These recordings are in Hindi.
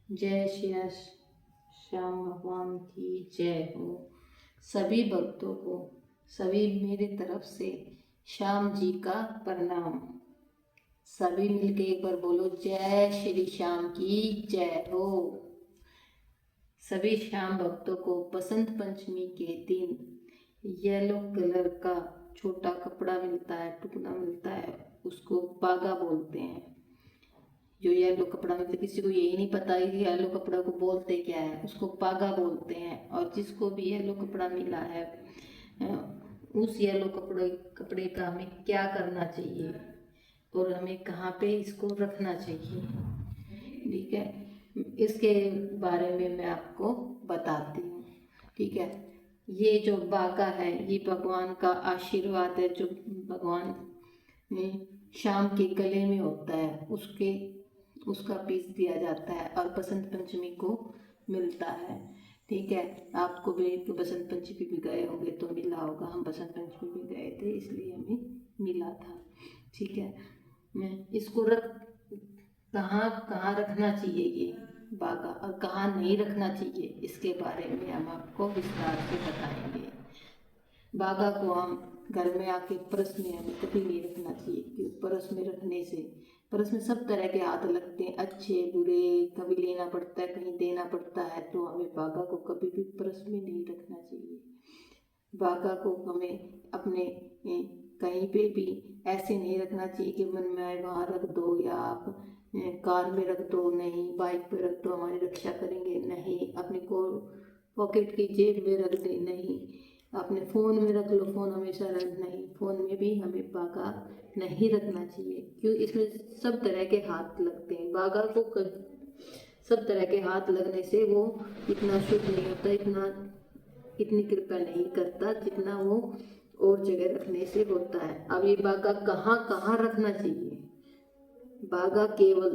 जय श्री श्याम भगवान की जय हो। सभी भक्तों को सभी मेरे तरफ से श्याम जी का प्रणाम। सभी मिलके एक बार बोलो, जय श्री श्याम की जय हो। सभी श्याम भक्तों को बसंत पंचमी के दिन येलो कलर का छोटा कपड़ा मिलता है, टुकड़ा मिलता है, उसको बागा बोलते हैं। जो येलो कपड़ा मिलता है, किसी को यही नहीं पता है कि येलो कपड़ा को बोलते क्या है, उसको पागा बोलते हैं। और जिसको भी येलो कपड़ा मिला है उस येलो कपड़े का हमें क्या करना चाहिए और हमें कहाँ पे इसको रखना चाहिए, ठीक है, इसके बारे में मैं आपको बताती हूँ। ठीक है, ये जो बागा है ये भगवान का आशीर्वाद है, जो भगवान शाम के गले में होता है, उसका पीस दिया जाता है और बसंत पंचमी को मिलता है। ठीक है, आपको भी बसंत पंचमी भी गए होंगे तो मिला होगा। हम बसंत पंचमी भी गए थे इसलिए हमें मिला था। ठीक है, मैं इसको कहाँ कहाँ रखना चाहिए ये बागा और कहाँ नहीं रखना चाहिए, इसके बारे में हम आपको विस्तार से बताएंगे। बागा को हम घर में आके परस में हमें कभी नहीं रखना चाहिए, क्योंकि परस में रखने से परस में सब तरह के हाथ लगते हैं, अच्छे बुरे, कभी लेना पड़ता है कहीं देना पड़ता है, तो हमें बागा को कभी भी परस में नहीं रखना चाहिए। बागा को हमें अपने कहीं पे भी ऐसे नहीं रखना चाहिए कि मन में आए वहाँ रख दो, या आप कार में रख दो, नहीं बाइक पे रख दो हमारी रक्षा करेंगे, नहीं अपने को पॉकेट की जेब में रख दे, नहीं अपने फ़ोन में रख लो, फ़ोन हमेशा रख, नहीं फ़ोन में भी हमें बागा नहीं रखना चाहिए, क्यों इसमें सब तरह के हाथ लगते हैं। बागा को सब तरह के हाथ लगने से वो इतना शुभ नहीं होता, इतनी कृपा नहीं करता जितना वो और जगह रखने से होता है। अब ये बागा कहाँ कहाँ रखना चाहिए? बागा केवल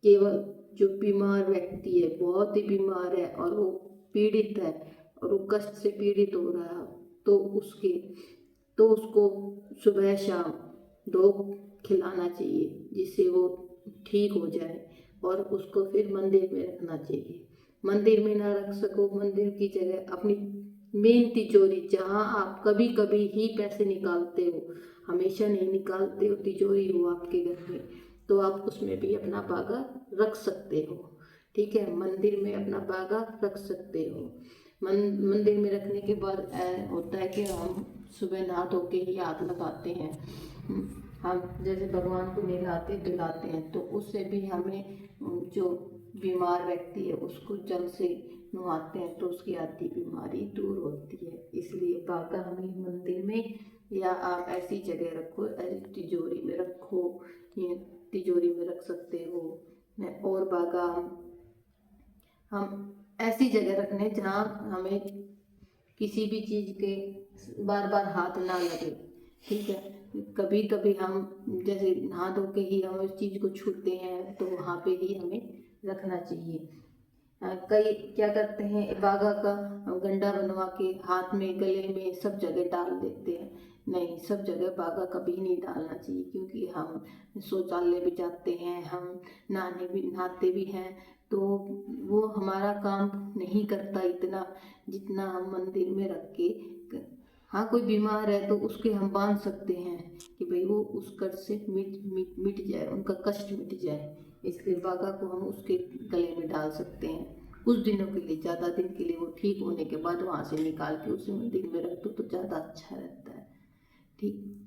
केवल जो बीमार व्यक्ति है, बहुत ही बीमार है और वो पीड़ित है और वो कष्ट से पीड़ित हो रहा है, तो उसको सुबह शाम 2 खिलाना चाहिए जिससे वो ठीक हो जाए, और उसको फिर मंदिर में रखना चाहिए। मंदिर में ना रख सको, मंदिर की जगह अपनी मेन तिजोरी, जहाँ आप कभी कभी ही पैसे निकालते हो, हमेशा नहीं निकालते हो, तिजोरी हो आपके घर में, तो आप उसमें भी अपना बागा रख सकते हो। ठीक है, मंदिर में अपना बागा रख सकते हो। मंदिर में रखने के बाद होता है कि हम सुबह नहा धो के ही हाथ लगाते हैं। हम जैसे भगवान को नहलाते धुलाते हैं, तो उससे भी हमें जो बीमार व्यक्ति है उसको जल से नहाते हैं तो उसकी आधी बीमारी दूर होती है। इसलिए बागा हमें मंदिर में या आप ऐसी जगह रखो, ऐसी तिजोरी में रखो, ये तिजोरी में रख सकते हो। और बागा हम ऐसी जगह रखने जहाँ हमें किसी भी चीज़ के बार बार हाथ ना लगे। ठीक है, कभी कभी हम जैसे नहा धो के ही हम उस चीज़ को छूते हैं तो वहाँ पे ही हमें रखना चाहिए। कई क्या करते हैं, बागा का गंडा बनवा के हाथ में, गले में, सब जगह डाल देते हैं। नहीं, सब जगह बागा कभी नहीं डालना चाहिए, क्योंकि हम शौचालय भी जाते हैं, हम नहाते भी हैं, तो वो हमारा काम नहीं करता इतना जितना हम मंदिर में रख के। हाँ, कोई बीमार है तो उसके हम बांध सकते हैं कि भाई वो उस कष्ट से मिट जाए, उनका कष्ट मिट जाए, इसलिए बागा को हम उसके गले में डाल सकते हैं कुछ दिनों के लिए। ज़्यादा दिन के लिए वो ठीक होने के बाद वहाँ से निकाल के उसे मंदिर में रख दो तो ज़्यादा अच्छा रहता है। ठीक,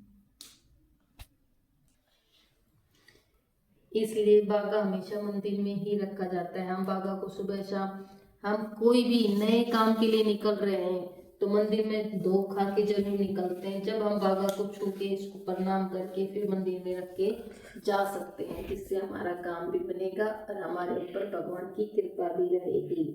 इसलिए बागा हमेशा मंदिर में ही रखा जाता है। हम बागा को सुबह शाम, हम कोई भी नए काम के लिए निकल रहे हैं तो मंदिर में धो खा के जरूर निकलते हैं। जब हम बागा को छू के इसको प्रणाम करके फिर मंदिर में रख के जा सकते हैं, जिससे हमारा काम भी बनेगा और हमारे ऊपर भगवान की कृपा भी रहेगी।